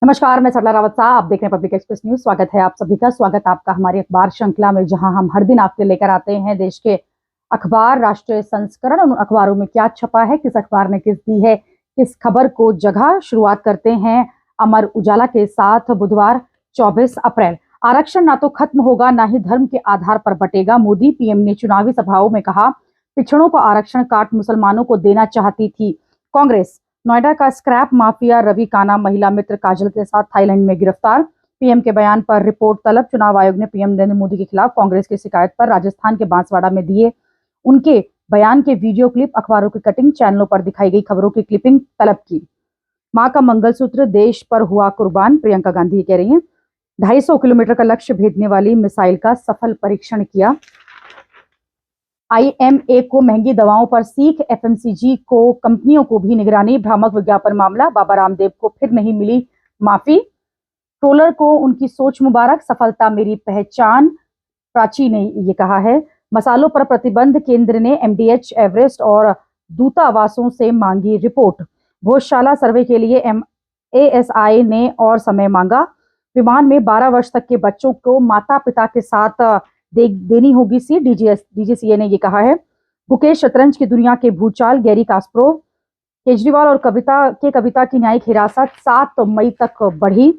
नमस्कार, मैं सरला रावत साहब, आप देख रहे हैं पब्लिक एक्सप्रेस न्यूज। स्वागत है आप सभी का। स्वागत आपका हमारी अखबार श्रृंखला में, जहां हम हर दिन आपके लेकर आते हैं देश के अखबार, राष्ट्रीय संस्करण, उन अखबारों में क्या छपा है, किस अखबार ने किस दी है, किस खबर को जगह। शुरुआत करते हैं अमर उजाला के साथ। बुधवार 24 अप्रैल। आरक्षण ना तो खत्म होगा, ना ही धर्म के आधार पर बटेगा। मोदी पीएम ने चुनावी सभाओं में कहा, पिछड़ों को आरक्षण काट मुसलमानों को देना चाहती थी कांग्रेस। नोएडा का स्क्रैप माफिया रवि काना महिला मित्र काजल के साथ थाईलैंड में गिरफ्तार। पीएम के बयान पर रिपोर्ट तलब। चुनाव आयोग ने पीएम नरेंद्र मोदी के खिलाफ कांग्रेस की शिकायत पर राजस्थान के बांसवाड़ा में दिए उनके बयान के वीडियो क्लिप, अखबारों की कटिंग, चैनलों पर दिखाई गई खबरों की क्लिपिंग तलब की। मां का मंगलसूत्र देश पर हुआ कुर्बान, प्रियंका गांधी कह रही हैं। 250 किलोमीटर का लक्ष्य भेदने वाली मिसाइल का सफल परीक्षण किया। आईएमए को महंगी दवाओं पर सीख, एफएमसीजी को कंपनियों को भी निगरानी। भ्रामक विज्ञापन मामला, बाबा रामदेव को फिर नहीं मिली माफी। ट्रोलर को उनकी सोच मुबारक, सफलता मेरी पहचान, प्राची ने ये कहा है। मसालों पर प्रतिबंध, केंद्र ने एमडीएच, एवरेस्ट और दूतावासों से मांगी रिपोर्ट। भोजशाला सर्वे के लिए एएसआई ने और समय मांगा। विमान में 12 वर्ष तक के बच्चों को माता पिता के साथ देनी होगी सीट, डीजीसीए ने ये कहा है। मुकेश शतरंज की दुनिया के भूचाल, गैरी कास्परोव। केजरीवाल और कविता की न्यायिक हिरासत 7 मई तक बढ़ी।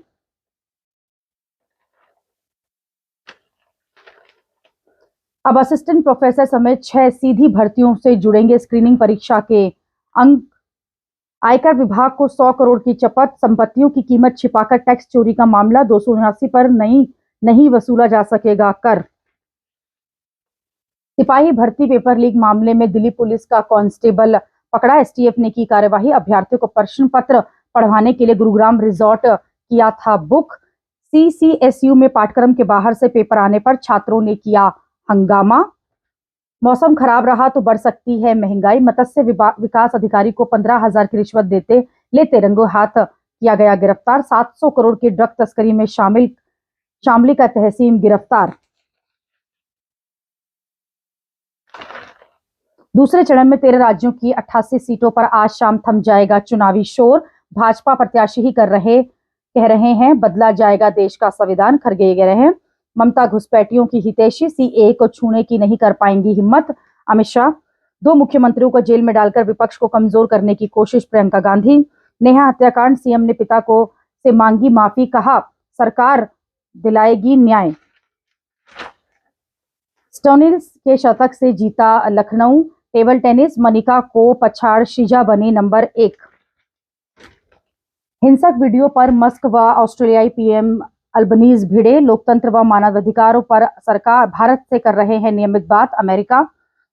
अब असिस्टेंट प्रोफेसर समेत 6 सीधी भर्तियों से जुड़ेंगे स्क्रीनिंग परीक्षा के अंक। आयकर विभाग को 100 करोड़ की चपत। संपत्तियों की कीमत छिपाकर टैक्स चोरी का मामला, 279 पर नहीं वसूला जा सकेगा कर। सिपाही भर्ती पेपर लीक मामले में दिल्ली पुलिस का कांस्टेबल पकड़ा। एसटीएफ ने की कार्यवाही। अभ्यर्थियों को प्रश्न पत्र पढ़वाने के लिए गुरुग्राम रिजॉर्ट किया था बुक। सीसीएसयू में पाठ्यक्रम के बाहर से पेपर आने पर छात्रों ने किया हंगामा। मौसम खराब रहा तो बढ़ सकती है महंगाई। मत्स्य विकास अधिकारी को 15,000 की रिश्वत लेते रंगों हाथ किया गया गिरफ्तार। 700 करोड़ की ड्रग तस्करी में शामली का तहसीन गिरफ्तार। दूसरे चरण में 13 राज्यों की 88 सीटों पर आज शाम थम जाएगा चुनावी शोर। भाजपा प्रत्याशी ही कह रहे हैं बदला जाएगा देश का संविधान। खरगे कह रहे हैं ममता घुसपैठियों की हितैषी, सीए को छूने की नहीं कर पाएंगी हिम्मत। अमित शाह। 2 मुख्यमंत्रियों को जेल में डालकर विपक्ष को कमजोर करने की कोशिश, प्रियंका गांधी। नेहा हत्याकांड, सीएम ने पिता से मांगी माफी, कहा सरकार दिलाएगी न्याय। स्टोनिस के शतक से जीता लखनऊ। टेबल टेनिस, मनिका को पछाड़ शीजा बनी नंबर 1। हिंसक वीडियो पर मस्क व ऑस्ट्रेलियाई पीएम अल्बनीज भिड़े। लोकतंत्र व मानवाधिकारों पर सरकार भारत से कर रहे हैं नियमित बात, अमेरिका।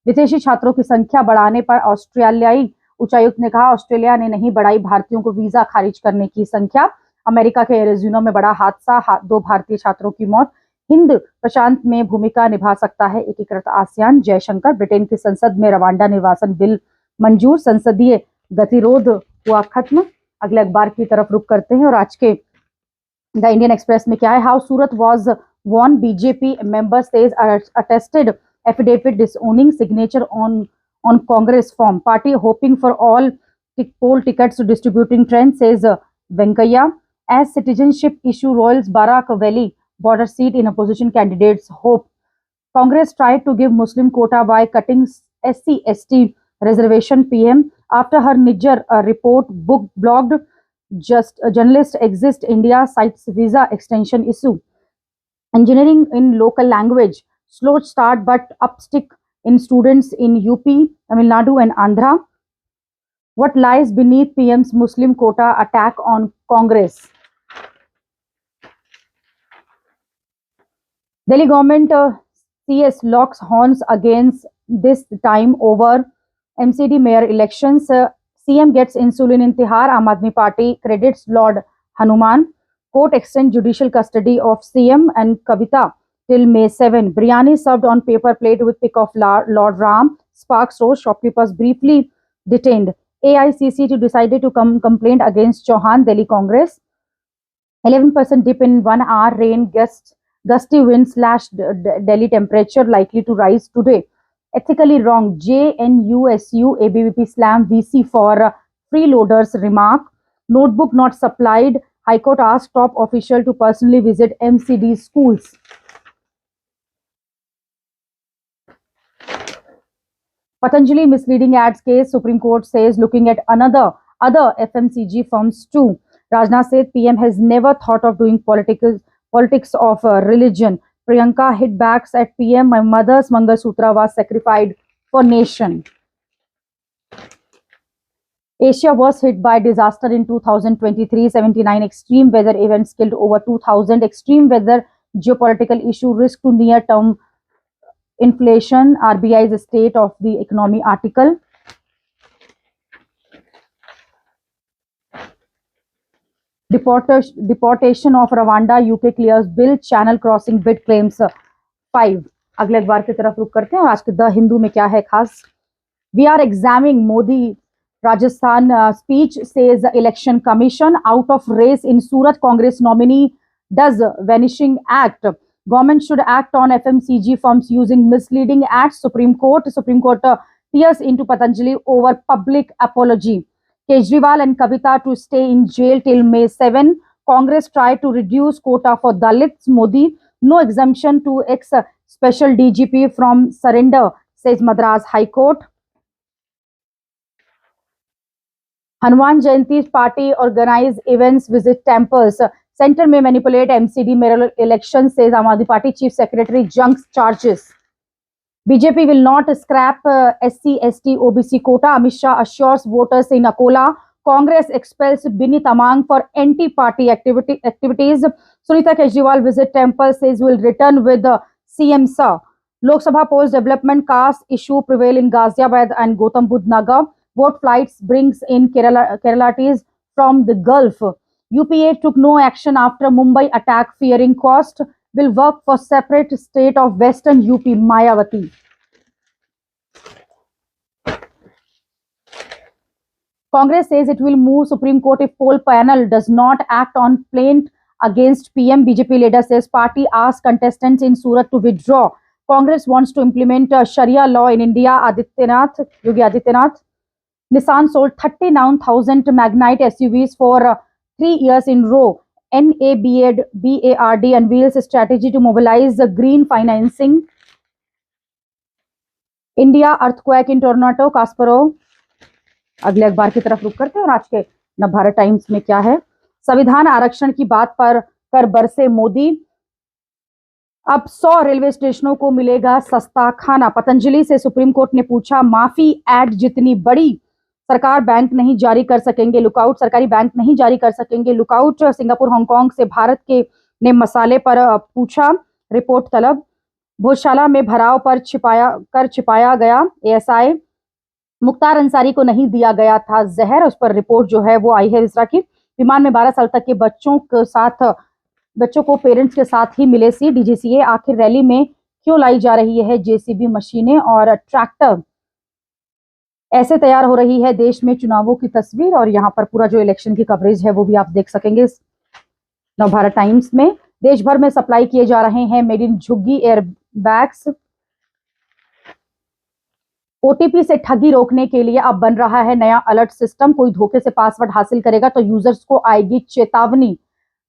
विदेशी छात्रों की संख्या बढ़ाने पर ऑस्ट्रेलियाई उच्चायुक्त ने कहा, ऑस्ट्रेलिया ने नहीं बढ़ाई भारतीयों को वीजा खारिज करने की संख्या। अमेरिका के एरिज़ोना में बड़ा हादसा, 2 भारतीय छात्रों की मौत। हिंद प्रशांत में भूमिका निभा सकता है एकीकृत आसियान, जयशंकर। ब्रिटेन की संसद में रवांडा निर्वासन बिल मंजूर, संसदीय गतिरोध हुआ खत्म। अगले अखबार की तरफ रुख करते हैं और आज के द इंडियन एक्सप्रेस में क्या है। How Surat was won, BJP member says attested affidavit disowning signature on Congress form, party hoping for all poll tickets distributing trend, says Venkaiah. As citizenship issue roils Barak valley border seat in opposition candidates hope. Congress tried to give Muslim quota by cutting SC/ST reservation, PM. After her Niger report blogged, journalist exit India cites visa extension issue. Engineering in local language, slow start but upstick in students in UP, Tamil Nadu and Andhra. What lies beneath PM's Muslim quota attack on Congress? Delhi government CS locks horns against this time over MCD mayor elections. CM gets insulin in Tihar. Aam Aadmi Party credits Lord Hanuman. Court extends judicial custody of CM and Kavita till May 7. Biryani served on paper plate with pic of Lord Ram. Sparks rose. Shopkeepers briefly detained. AICC decided to complaint against Chauhan. Delhi Congress. 11% dip in 1 hour. Rain, gusty wind / Delhi temperature likely to rise today. Ethically wrong, JNUSU ABVP slam VC for freeloaders remark. Notebook not supplied, High Court asked top official to personally visit MCD schools. Patanjali misleading ads case, Supreme Court says looking at other FMCG firms too. Rajnath said PM has never thought of doing politics of religion. Priyanka hit backs at PM. My mother's Mangalsutra was sacrificed for nation. Asia was hit by disaster in 2023. 79 extreme weather events killed over 2,000. Extreme weather, geopolitical issue, risk to near-term inflation, RBI's state of the economy article. Deportation of Rwanda, UK clears bill, channel crossing bid claims 5. अगले अखबार की तरफ रुक करते हैं और आज के द हिंदू में क्या है खास. We are examining Modi Rajasthan speech, says election commission. Out of race in Surat, Congress nominee does vanishing act. Government should act on FMCG firms using misleading ads. Supreme Court tears into Patanjali over public apology. Kejriwal and Kavita to stay in jail till May 7. Congress tried to reduce quota for Dalits. Modi, no exemption to ex-special DGP from surrender, says Madras High Court. Hanuman Jayanti party organize events, visit temples. Center may manipulate MCD mayoral elections, says Aam Aadmi Party Chief Secretary junks charges. BJP will not scrap SC, ST, OBC quota. Amit Shah assures voters in Akola. Congress expels Binny Tamang for anti-party activities. Sunita Kejriwal visit temple, says will return with CM Sir. Lok Sabha polls development, caste issue prevail in Ghaziabad and Gautam Budh Nagar. Vote flights brings in Keralatis from the Gulf. UPA took no action after Mumbai attack, fearing cost. Will work for separate state of Western UP. Mayawati. Congress says it will move Supreme Court if poll panel does not act on plaint against PM. BJP leader says party asks contestants in Surat to withdraw. Congress wants to implement Sharia law in India. Yogi Adityanath. Nissan sold 39,000 Magnite SUVs for 3 years in row. NABARD unveils a strategy to mobilize the green financing. India earthquake in Toronto, Kasparov. अगले अखबार की तरफ रुक करते हैं और आज के नवभारत टाइम्स में क्या है. संविधान आरक्षण की बात पर कर बरसे मोदी. अब 100 रेलवे स्टेशनों को मिलेगा सस्ता खाना. पतंजलि से सुप्रीम कोर्ट ने पूछा माफी एड जितनी बड़ी सरकार बैंक नहीं जारी कर सकेंगे. लुकआउट, सरकारी बैंक नहीं जारी कर सकेंगे. लुकआउट. सिंगापुर हांगकांग से भारत के ने मसाले पर पूछा रिपोर्ट तलब. भोजशाला में भराव पर छिपाया गया. ASI मुख्तार अंसारी को नहीं दिया गया था जहर, उस पर रिपोर्ट जो है वो आई है इस तरह की. विमान में 12 साल तक के बच्चों को पेरेंट्स के साथ ही मिले सीट. DGCA आखिर रैली में क्यों लाई जा रही है JCB मशीनें और ट्रैक्टर. ऐसे तैयार हो रही है देश में चुनावों की तस्वीर और यहाँ पर पूरा जो इलेक्शन की कवरेज है वो भी आप देख सकेंगे इस नवभारत टाइम्स में. देश भर में सप्लाई किए जा रहे हैं मेड इन झुग्गी एयर बैग्स. OTP से ठगी रोकने के लिए अब बन रहा है नया अलर्ट सिस्टम. कोई धोखे से पासवर्ड हासिल करेगा तो यूजर्स को आएगी चेतावनी.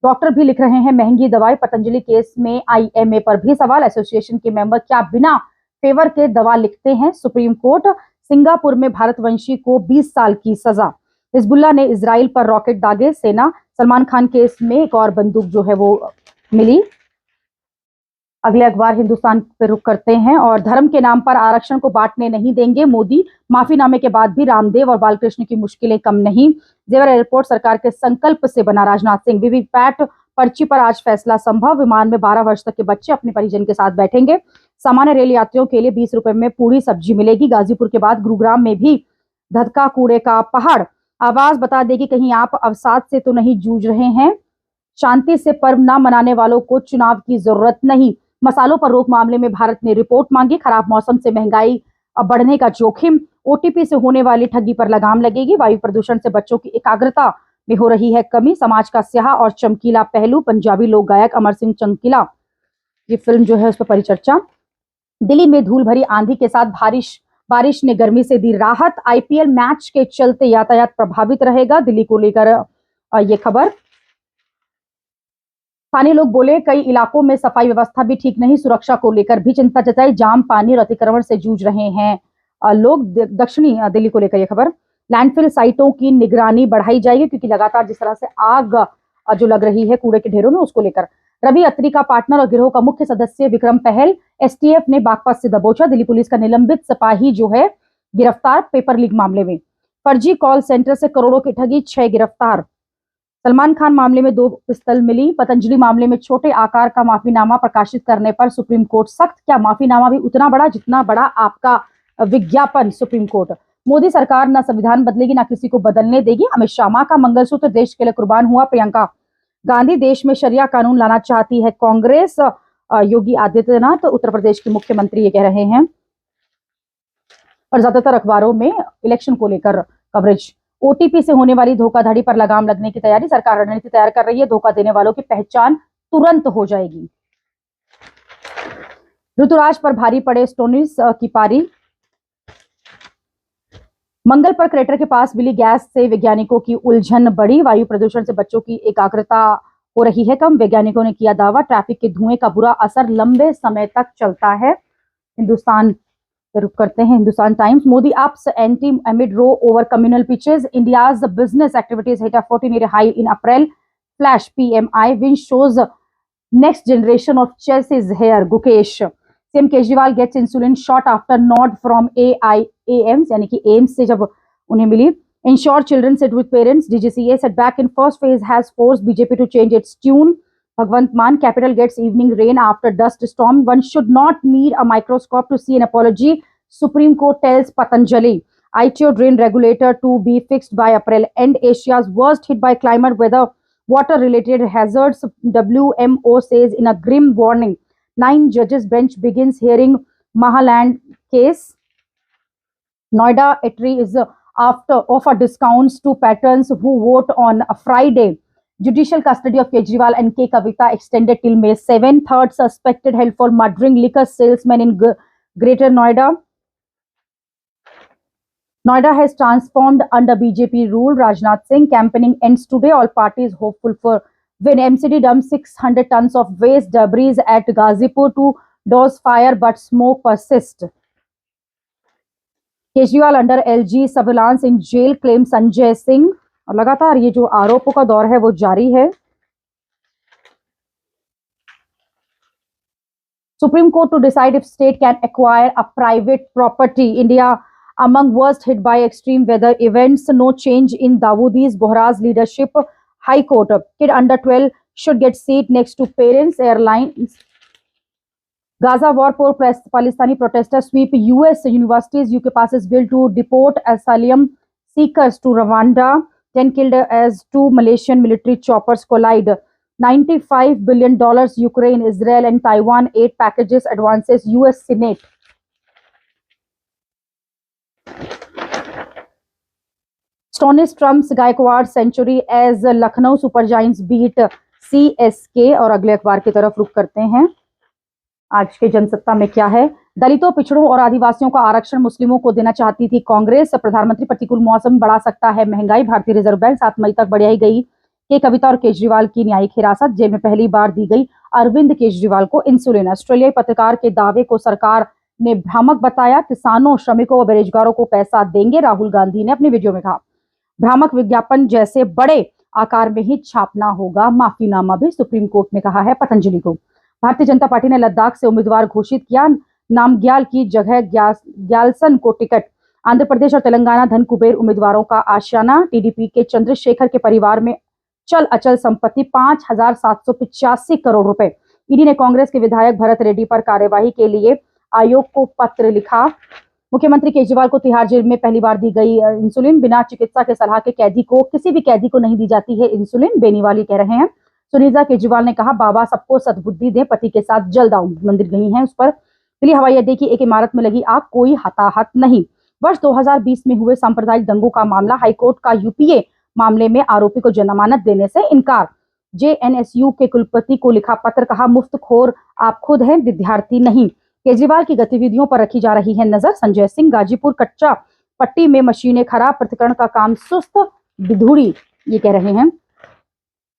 डॉक्टर भी लिख रहे हैं महंगी दवाई. पतंजलि केस में IMA पर भी सवाल. एसोसिएशन के मेंबर क्या बिना फेवर के दवा लिखते हैं. Supreme court. सिंगापुर में भारतवंशी को 20 साल की सजा. हिजबुल्लाह ने इजराइल पर रॉकेट दागे. सेना. सलमान खान केस में एक और बंदूक जो है वो मिली. अगले अखबार हिंदुस्तान पे रुख करते हैं और धर्म के नाम पर आरक्षण को बांटने नहीं देंगे मोदी. माफीनामे के बाद भी रामदेव और बालकृष्ण की मुश्किलें कम नहीं. जेवर एयरपोर्ट सरकार के संकल्प से बना. राजनाथ सिंह. वीवीपैट पर्ची पर आज फैसला संभव. विमान में 12 वर्ष तक के बच्चे अपने परिजन के साथ बैठेंगे. सामान्य रेल यात्रियों के लिए 20 रुपए में पूरी सब्जी मिलेगी. गाजीपुर के बाद गुरुग्राम में भी धधका कूड़े का पहाड़. आवाज बता देगी कहीं आप अवसाद से तो नहीं जूझ रहे हैं. शांति से पर्व न मनाने वालों को चुनाव की जरूरत नहीं. मसालों पर रोक मामले में भारत ने रिपोर्ट मांगी. खराब मौसम से महंगाई बढ़ने का जोखिम. OTP से होने वाली ठगी पर लगाम लगेगी. वायु प्रदूषण से बच्चों की एकाग्रता में हो रही है कमी. समाज का स्याह और चमकीला पहलू. पंजाबी लोक गायक अमर सिंह चमकीला, ये फिल्म जो है उस पर परिचर्चा. दिल्ली में धूल भरी आंधी के साथ बारिश ने गर्मी से दी राहत. IPL मैच के चलते यातायात प्रभावित रहेगा. दिल्ली को लेकर ये खबर. स्थानीय लोग बोले कई इलाकों में सफाई व्यवस्था भी ठीक नहीं, सुरक्षा को लेकर भी चिंता जताई, जाम, पानी और अतिक्रमण से जूझ रहे हैं लोग। दक्षिणी दिल्ली को लेकर यह खबर। लैंडफिल साइटों की निगरानी बढ़ाई जाएगी क्योंकि लगातार जिस तरह से आग जो लग रही है कूड़े के ढेरों में, उसको लेकर। रवि अत्री का पार्टनर और गिरोह का मुख्य सदस्य विक्रम पहल, एसटीएफ ने बागपत से दबोचा। दिल्ली पुलिस का निलंबित सिपाही जो है गिरफ्तार पेपर लीक मामले में। फर्जी कॉल सेंटर से करोड़ों की ठगी, 6 गिरफ्तार। सलमान खान मामले में 2 पिस्तल मिली। पतंजलि मामले में छोटे आकार का माफीनामा प्रकाशित करने पर सुप्रीम कोर्ट सख्त। क्या माफीनामा भी उतना बड़ा जितना बड़ा आपका विज्ञापन? Supreme court. मोदी सरकार न संविधान बदलेगी न किसी को बदलने देगी। अमित शाह, मां का मंगलसूत्र देश के लिए कुर्बान हुआ। प्रियंका गांधी, देश में शरिया कानून लाना चाहती है कांग्रेस। योगी आदित्यनाथ उत्तर प्रदेश के मुख्यमंत्री ये कह रहे हैं। और ज्यादातर अखबारों में इलेक्शन को लेकर कवरेज। ओटीपी से होने वाली धोखाधड़ी पर लगाम लगने की तैयारी, सरकार रणनीति तैयार कर रही है। धोखा देने वालों की पहचान तुरंत हो जाएगी। ऋतुराज पर भारी पड़े स्टोनिस की पारी। मंगल पर क्रेटर के पास मिली गैस से वैज्ञानिकों की उलझन बढ़ी। वायु प्रदूषण से बच्चों की एकाग्रता हो रही है कम, वैज्ञानिकों ने किया दावा। ट्रैफिक के धुएं का बुरा असर लंबे समय तक चलता है। हिंदुस्तान रुक करते हैं। Hindustan Times. Modi ups ante amid row over communal pitches. India's business activities hit a 14-year high in April. Flash PMI win shows next generation of chess is here. Gukesh. CM Kejriwal gets insulin shot after note from AIIMS, यानी कि AIIMS से जब उन्हें मिली। Ensure children sit with parents. DGCA setback in first phase has forced BJP to change its tune. Bhagwant Mann, capital gets evening rain after dust storm. One should not need a microscope to see an apology. Supreme Court tells Patanjali. ITO drain regulator to be fixed by April end. Asia's worst hit by climate weather, water-related hazards. WMO says in a grim warning. 9 judges bench begins hearing Mahaland case. Noida Etri is after offer discounts to patrons who vote on a Friday. Judicial custody of Kejriwal and K. Kavita extended till May 7. Third suspected held for murdering liquor salesman in Greater Noida. Noida has transformed under BJP rule. Rajnath Singh campaigning ends today. All parties hopeful for win. MCD dumps 600 tons of waste debris at Ghazipur to douse fire, but smoke persists. Kejriwal under LG surveillance in jail, claims Sanjay Singh. और लगातार ये जो आरोपों का दौर है वो जारी है। Supreme court to decide if state can acquire a private property. India among worst hit by extreme weather events. No change in Dawoodi Bohras leadership. High court. Kid under 12 should get seat next to parents. Airlines. Gaza war poor Palestini protesters sweep US universities. UK passes bill to deport asylum seekers to Rwanda. 10 killed as 2 Malaysian military choppers collide. $95 billion Ukraine, Israel and Taiwan aid packages advances US Senate. Stonis Trump's Gaikwad century as Lucknow Super Giants beat CSK। और अगले अखबार की तरफ रुख करते हैं। आज के जनसत्ता में क्या है? दलितों, पिछड़ों और आदिवासियों का आरक्षण मुस्लिमों को देना चाहती थी कांग्रेस। प्रधानमंत्री प्रतिकूल मौसम बढ़ा सकता है महंगाई। भारतीय रिजर्व बैंक 7 मई तक बढ़ाई गई के कविता और केजरीवाल की न्यायिक हिरासत। जेल में पहली बार दी गई अरविंद केजरीवाल को इंसुलिन। ऑस्ट्रेलियाई पत्रकार के दावे को सरकार ने भ्रामक बताया। किसानों, श्रमिकों व बेरोजगारों को पैसा देंगे, राहुल गांधी ने अपनी वीडियो में कहा। भ्रामक विज्ञापन जैसे बड़े आकार में ही छापना होगा। माफीनामा भी सुप्रीम कोर्ट ने कहा है पतंजलि को। भारतीय जनता पार्टी ने लद्दाख से उम्मीदवार घोषित किया। नामग्याल की जगह ग्यालसन को टिकट। आंध्र प्रदेश और तेलंगाना धन कुबेर उम्मीदवारों का आशियाना। टीडीपी के चंद्रशेखर के परिवार में चल अचल संपत्ति 5,785 करोड़ रुपए। ईडी ने कांग्रेस के विधायक भरत रेड्डी पर कार्यवाही के लिए आयोग को पत्र लिखा। मुख्यमंत्री केजरीवाल को तिहाड़ जेल में पहली बार दी गई इंसुलिन। बिना चिकित्सा के सलाह के कैदी को, किसी भी कैदी को नहीं दी जाती है इंसुलिन, बेनीवाल कह रहे हैं। सुनीता केजरीवाल ने कहा, बाबा सबको सद्बुद्धि दे, पति के साथ जल्द आऊं। मंदिर गई हैं उस पर। दिल्ली हवाई अड्डे की एक इमारत में लगी आग, कोई हताहत नहीं। वर्ष 2020 में हुए सांप्रदायिक दंगों का मामला। हाईकोर्ट का यूपीए मामले में आरोपी को जमानत देने से इनकार। जेएनएसयू के कुलपति को लिखा पत्र, कहा मुफ्तखोर आप खुद हैं, विद्यार्थी नहीं। केजरीवाल की गतिविधियों पर रखी जा रही है नजर। संजय सिंह। गाजीपुर कच्चा पट्टी में मशीनें खराब, पृथक्करण का काम सुस्त, बिधुड़ी ये कह रहे हैं।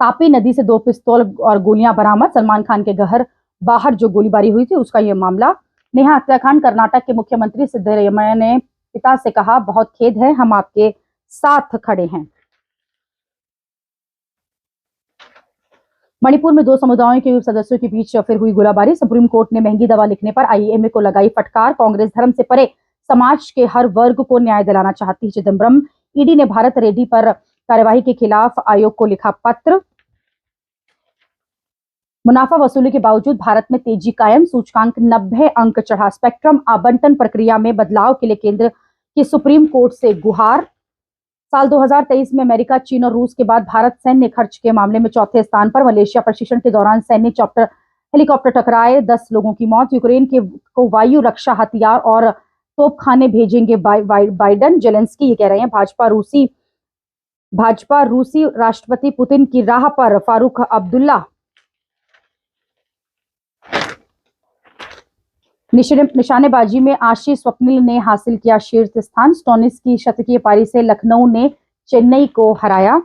तापी नदी से 2 पिस्तौल और गोलियां बरामद। सलमान खान के घर बाहर जो गोलीबारी हुई थी उसका यह मामला। नेहा हत्याकांड। कर्नाटक के मुख्यमंत्री सिद्धरामैया ने पिता से कहा, बहुत खेद है, हम आपके साथ खड़े हैं। मणिपुर में 2 समुदायों के सदस्यों के बीच फिर हुई गोलाबारी। सुप्रीम कोर्ट ने महंगी दवा लिखने पर आईएमए को लगाई फटकार। कांग्रेस धर्म से परे समाज के हर वर्ग को न्याय दिलाना चाहती है। चिदंबरम। ईडी ने भारत रेड्डी पर कार्यवाही के खिलाफ आयोग को लिखा पत्र। मुनाफा वसूली के बावजूद भारत में तेजी कायम। सूचकांक 90 अंक चढ़ा। स्पेक्ट्रम आवंटन प्रक्रिया में बदलाव के लिए केंद्र की सुप्रीम कोर्ट से गुहार। साल 2023 में अमेरिका, चीन और रूस के बाद भारत सैन्य खर्च के मामले में चौथे स्थान पर। मलेशिया प्रशिक्षण के दौरान सैन्य हेलीकॉप्टर टकराए, 10 लोगों की मौत। यूक्रेन को वायु रक्षा हथियार और तोपखाने भेजेंगे बाइडन। जेलेंस्की ये कह रहे हैं। भाजपा रूसी राष्ट्रपति पुतिन की राह पर। फारूक अब्दुल्ला। निशानेबाजी में आशीष स्वप्निल ने हासिल किया शीर्ष स्थान। स्टोनिस की शतकीय पारी से लखनऊ ने चेन्नई को हराया।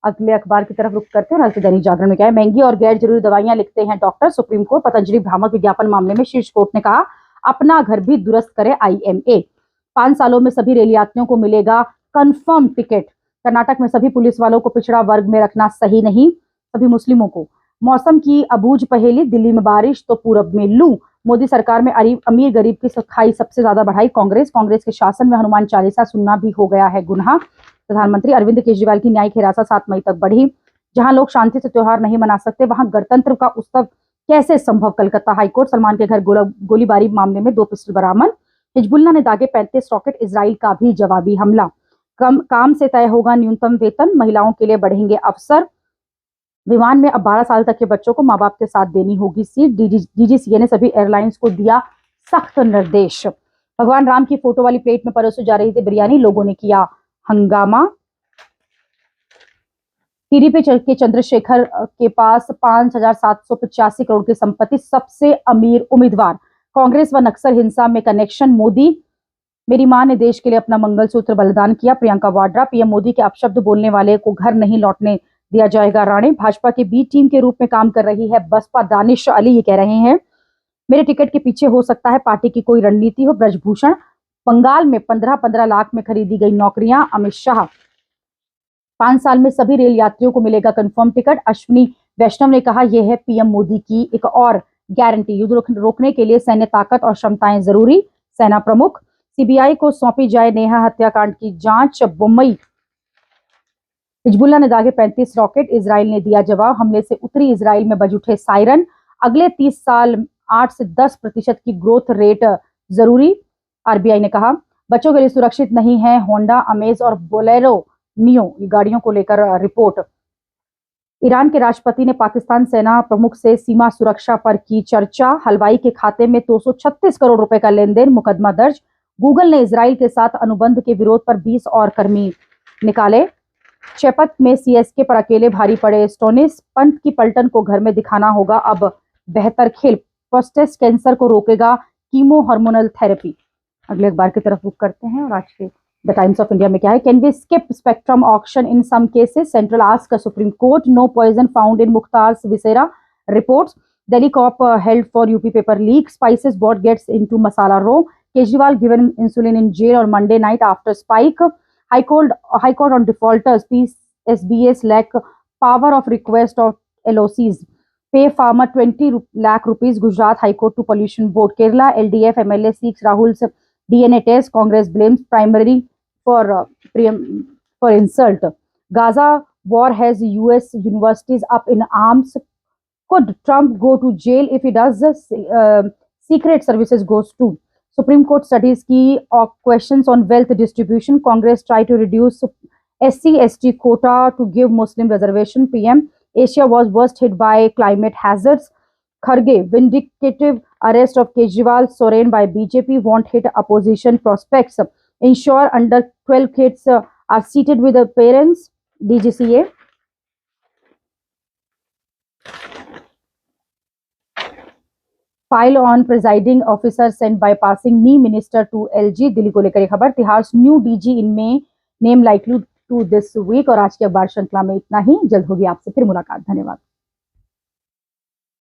अगले अखबार की तरफ रुख करते हैं। आज के दैनिक जागरण में क्या है? महंगी और गैर जरूरी दवाइयां लिखते हैं डॉक्टर। Supreme court. पतंजलि भ्रामक विज्ञापन मामले में शीर्ष कोर्ट ने कहा, अपना घर भी दुरुस्त करे आईएमए। 5 सालों में सभी रेल यात्रियों को मिलेगा कंफर्म टिकट। कर्नाटक में सभी पुलिस वालों को पिछड़ा वर्ग में रखना सही नहीं, सभी मुस्लिमों को। मौसम की अबूझ पहेली। दिल्ली में बारिश तो पूरब में लू। मोदी सरकार में अमीर गरीब की खाई सबसे ज्यादा बढ़ाई कांग्रेस के शासन में हनुमान चालीसा सुनना भी हो गया है गुनाह। प्रधानमंत्री। अरविंद केजरीवाल की न्यायिक हिरासत 7 मई तक बढ़ी। जहां लोग शांति से त्योहार नहीं मना सकते, वहां गणतंत्र का उत्सव कैसे संभव? कलकत्ता हाईकोर्ट। सलमान के घर गोलीबारी मामले में 2 पिस्टल बरामद। हिजबुल्लाह ने दागे 35 रॉकेट। इजराइल का भी जवाबी हमला। काम से तय होगा न्यूनतम वेतन। महिलाओं के लिए बढ़ेंगे अवसर। विमान में अब 12 साल तक के बच्चों को मां बाप के साथ देनी होगी सीट। डीजीसीए ने सभी एयरलाइंस को दिया सख्त निर्देश। भगवान राम की फोटो वाली प्लेट में परोसी जा रही थी बिरयानी, लोगों ने किया हंगामा। टीडीपी के चंद्रशेखर के पास 5,785 करोड़ की संपत्ति, सबसे अमीर उम्मीदवार। कांग्रेस व नक्सल हिंसा में कनेक्शन। मोदी। मेरी मां ने देश के लिए अपना मंगलसूत्र बलिदान किया। प्रियंका वाड्रा। पीएम मोदी के अपशब्द बोलने वाले को घर नहीं लौटने दिया जाएगा राणे। भाजपा के बी टीम के रूप में काम कर रही है बसपा। दानिश अली ये कह रहे हैं, मेरे टिकट के पीछे हो सकता है पार्टी की कोई रणनीति हो। ब्रजभूषण। बंगाल में 15-15 लाख में खरीदी गई नौकरियां। अमित शाह। 5 साल में सभी रेल यात्रियों को मिलेगा कंफर्म टिकट। अश्विनी वैष्णव ने कहा, यह है पीएम मोदी की एक और गारंटी। युद्ध रोकने के लिए सैन्य ताकत और क्षमताएं जरूरी। सेना प्रमुख। सीबीआई को सौंपी जाए नेहा हत्याकांड की जांच। मुंबई। हिजबुल्लाह ने दागे 35 रॉकेट। इजराइल ने दिया जवाब। हमले से उत्तरी इजराइल में बज उठे सायरन। अगले 30 साल 8 से 10% की ग्रोथ रेट जरूरी। आरबीआई ने कहा, बच्चों के लिए सुरक्षित नहीं है होंडा अमेज और बोलेरो नियो गाड़ियों को लेकर रिपोर्ट। ईरान के राष्ट्रपति ने पाकिस्तान सेना प्रमुख से सीमा सुरक्षा पर की चर्चा। हलवाई के खाते में 236 करोड़ रुपए का लेन देन, मुकदमा दर्ज। गूगल ने इजराइल के साथ अनुबंध के विरोध पर 20 और कर्मी निकाले। चेपत में सीएसके पर अकेले भारी पड़े स्टोनिस। पंत की पलटन को घर में दिखाना होगा अब बेहतर खेल। प्रोस्टेट कैंसर को रोकेगा कीमो हार्मोनल थेरेपी। अगले अखबार की तरफ रुख करते हैं और आज के द टाइम्स ऑफ इंडिया में क्या है? Can we skip spectrum auction in some cases? Central ask supreme court. No poison found in Mukhtar viscera reports. Delhi cop held for UP paper leak. Spices board gets into masala row. Kejriwal given insulin in jail on Monday night after spike. High Court on defaulters. PSBs lack power of request of LOCs. Pay farmer 20 lakh rupees. Gujarat High Court to Pollution Board. Kerala LDF MLA seeks Rahul's DNA test. Congress blames primary for insult. Gaza war has US universities up in arms. Could Trump go to jail? If he does, Secret Services goes too. Supreme Court studies key questions on wealth distribution. Congress try to reduce SC/ST quota to give Muslim reservation. PM. Asia was worst hit by climate hazards. Kharge. Vindicative arrest of Kejriwal. Soren by BJP won't hit opposition prospects. Ensure under 12 kids are seated with their parents. DGCA. File on presiding officer sent bypassing me minister to LG. Delhi को लेकर खबर। Tihar new DG in में name likely to this week. और आज की अखबार श्रृंखला में इतना ही। जल्द होगी आपसे फिर मुलाकात। धन्यवाद।